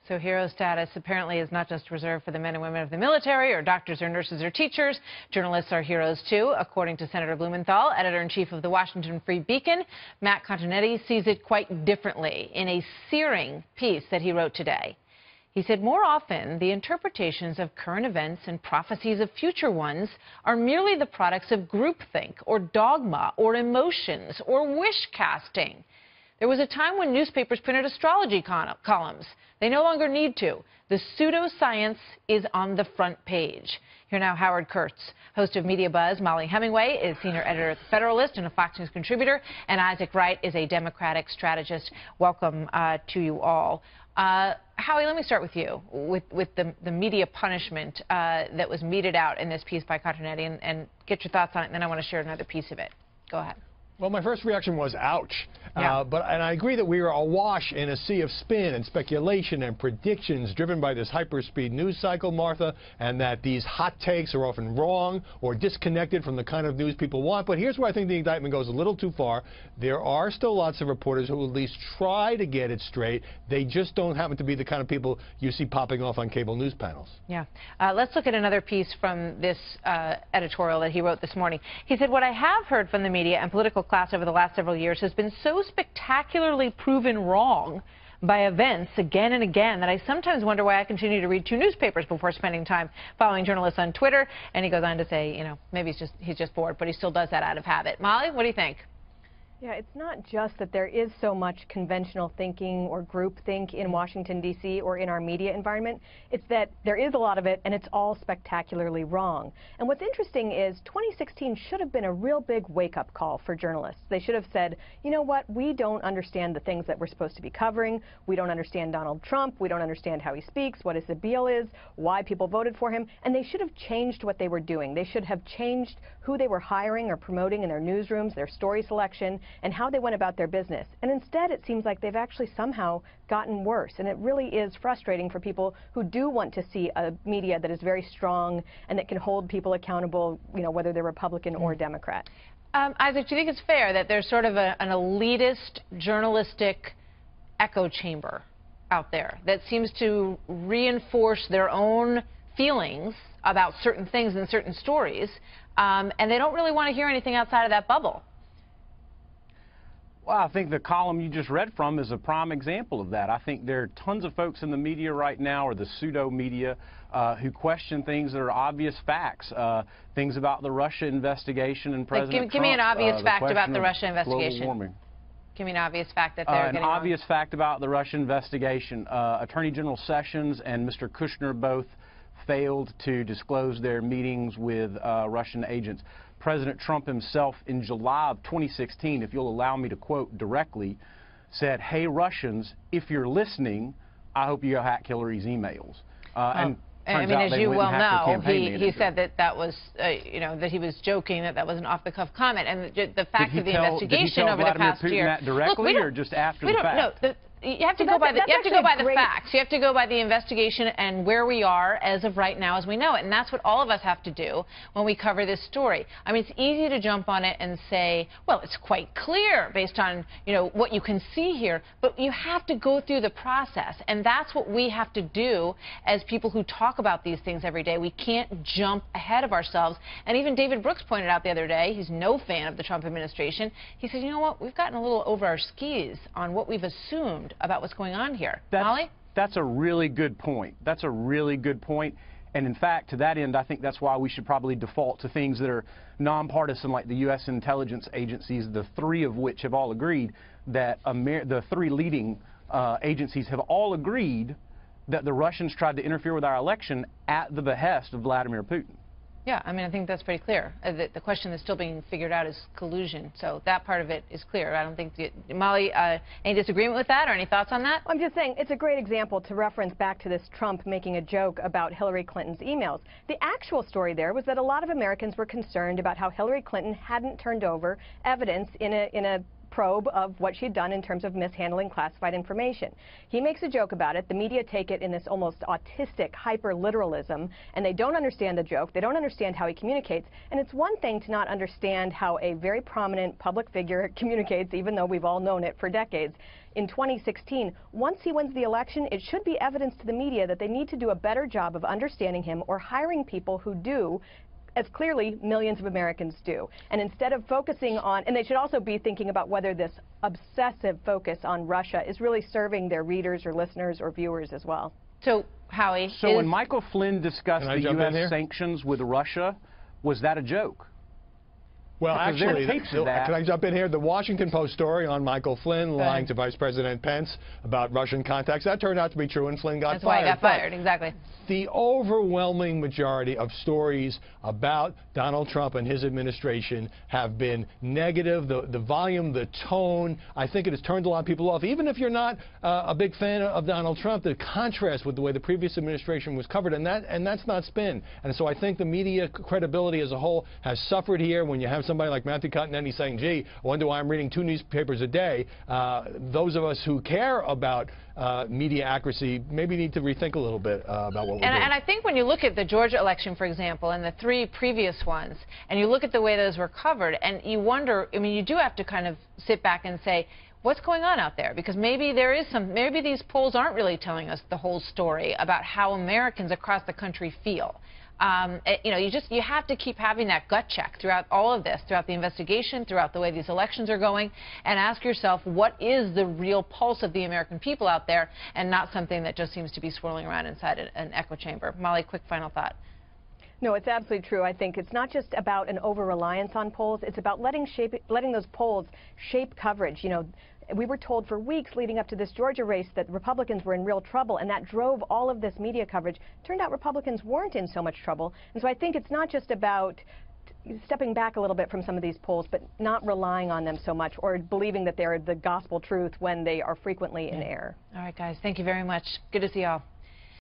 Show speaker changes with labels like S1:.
S1: So hero status apparently is not just reserved for the men and women of the military or doctors or nurses or teachers. Journalists are heroes too, according to Senator Blumenthal, editor-in-chief of the Washington Free Beacon. Matt Continetti sees it quite differently in a searing piece that he wrote today. He said more often the interpretations of current events and prophecies of future ones are merely the products of groupthink or dogma or emotions or wish casting. There was a time when newspapers printed astrology columns. They no longer need to. The pseudoscience is on the front page. Here now, Howard Kurtz, host of Media Buzz. Molly Hemingway is senior editor at The Federalist and a Fox News contributor. And Isaac Wright is a Democratic strategist. Welcome to you all. Howie, let me start with you, with the media punishment that was meted out in this piece by Continetti, and get your thoughts on it, and then I want to share another piece of it. Go ahead.
S2: Well, my first reaction was, ouch.
S1: Yeah.
S2: And I agree that we are awash in a sea of spin and speculation and predictions driven by this hyperspeed news cycle, Martha, and that these hot takes are often wrong or disconnected from the kind of news people want. But here's where I think the indictment goes a little too far. There are still lots of reporters who at least try to get it straight. They just don't happen to be the kind of people you see popping off on cable news panels.
S1: Yeah. Let's look at another piece from this editorial that he wrote this morning. He said, what I have heard from the media and political class over the last several years has been so spectacularly proven wrong by events again and again that I sometimes wonder why I continue to read 2 newspapers before spending time following journalists on Twitter. And he goes on to say, you know, maybe he's just bored, but he still does that out of habit. Molly, what do you think?
S3: Yeah, it's not just that there is so much conventional thinking or groupthink in Washington, D.C. or in our media environment. It's that there is a lot of it, and it's all spectacularly wrong. And what's interesting is 2016 should have been a real big wake-up call for journalists. They should have said, you know what, we don't understand the things that we're supposed to be covering. We don't understand Donald Trump. We don't understand how he speaks, what his appeal is, why people voted for him. And they should have changed what they were doing. They should have changed who they were hiring or promoting in their newsrooms, their story selection, and how they went about their business. And instead, it seems like they've actually somehow gotten worse. And it really is frustrating for people who do want to see a media that is very strong and that can hold people accountable, you know, whether they're Republican or Democrat.
S1: Isaac, do you think it's fair that there's sort of an elitist journalistic echo chamber out there that seems to reinforce their own feelings about certain things and certain stories, and they don't really want to hear anything outside of that bubble?
S4: Well, I think the column you just read from is a prime example of that. I think there are tons of folks in the media right now, or the pseudo-media, who question things that are obvious facts. Things about the Russia investigation and President Trump.
S1: Give me an obvious fact about the Russia investigation.
S4: Global warming.
S1: Give me an obvious fact that they're getting wrong.
S4: An obvious fact about the Russia investigation. Attorney General Sessions and Mr. Kushner both failed to disclose their meetings with Russian agents. President Trump himself in July of 2016, if you'll allow me to quote directly, said, "Hey, Russians, if you're listening, I hope you hack Hillary's emails." And
S1: I mean, as you well know, he said that was, you know, that he was joking, that was an off-the-cuff comment. And the fact of the investigation over the past year.
S4: Did he tell Vladimir Putin that directly or just after the fact?
S1: No, you have to go by the facts. You have to go by the investigation and where we are as of right now as we know it. And that's what all of us have to do when we cover this story. I mean, it's easy to jump on it and say, well, it's quite clear based on, you know, what you can see here. But you have to go through the process. And that's what we have to do as people who talk about these things every day. We can't jump ahead of ourselves. And even David Brooks pointed out the other day, he's no fan of the Trump administration. He said, you know what, we've gotten a little over our skis on what we've assumed about what's going on here. Molly?
S4: That's a really good point. That's a really good point. And in fact, to that end, I think that's why we should probably default to things that are nonpartisan, like the U.S. intelligence agencies, the 3 of which have all agreed that the 3 leading agencies have all agreed that the Russians tried to interfere with our election at the behest of Vladimir Putin.
S1: Yeah, I mean, I think that's pretty clear. The question that's still being figured out is collusion. So that part of it is clear. I don't think, Molly, any disagreement with that or any thoughts on that?
S3: I'm just saying it's a great example to reference back to this Trump making a joke about Hillary Clinton's emails. The actual story there was that a lot of Americans were concerned about how Hillary Clinton hadn't turned over evidence in a probe of what she had done in terms of mishandling classified information. He makes a joke about it. The media take it in this almost autistic hyper-literalism, and they don't understand the joke. They don't understand how he communicates. And it's one thing to not understand how a very prominent public figure communicates, even though we've all known it for decades. In 2016, once he wins the election, it should be evidence to the media that they need to do a better job of understanding him or hiring people who do, as clearly millions of Americans do. And instead of focusing on, and they should also be thinking about whether this obsessive focus on Russia is really serving their readers or listeners or viewers as well.
S1: So, Howie,
S4: so when Michael Flynn discussed the U.S. sanctions with Russia, was that a joke?
S2: Well, actually,
S4: can
S2: I jump in here? The Washington Post story on Michael Flynn lying to Vice President Pence about Russian contacts, that turned out to be true, and Flynn got fired.
S1: That's why he got fired, exactly.
S2: The overwhelming majority of stories about Donald Trump and his administration have been negative. The volume, the tone, I think it has turned a lot of people off. Even if you're not a big fan of Donald Trump, the contrast with the way the previous administration was covered, and that's not spin. And so I think the media credibility as a whole has suffered here when you have somebody like Matthew Continetti saying, gee, I wonder why I'm reading 2 newspapers a day. Those of us who care about media accuracy maybe need to rethink a little bit about what we're doing.
S1: And I think when you look at the Georgia election, for example, and the 3 previous ones, and you look at the way those were covered, and you wonder, I mean, you do have to kind of sit back and say, what's going on out there? Because maybe there is maybe these polls aren't really telling us the whole story about how Americans across the country feel. You know, you have to keep having that gut check throughout all of this, throughout the investigation, throughout the way these elections are going, and ask yourself, what is the real pulse of the American people out there, and not something that just seems to be swirling around inside an echo chamber. Molly, quick final thought.
S3: No, it's absolutely true. I think it's not just about an over-reliance on polls. It's about letting those polls shape coverage. You know, we were told for weeks leading up to this Georgia race that Republicans were in real trouble, and that drove all of this media coverage. Turned out Republicans weren't in so much trouble. And so I think it's not just about stepping back a little bit from some of these polls, but not relying on them so much or believing that they're the gospel truth when they are frequently in error.
S1: All right, guys. Thank you very much. Good to see you all.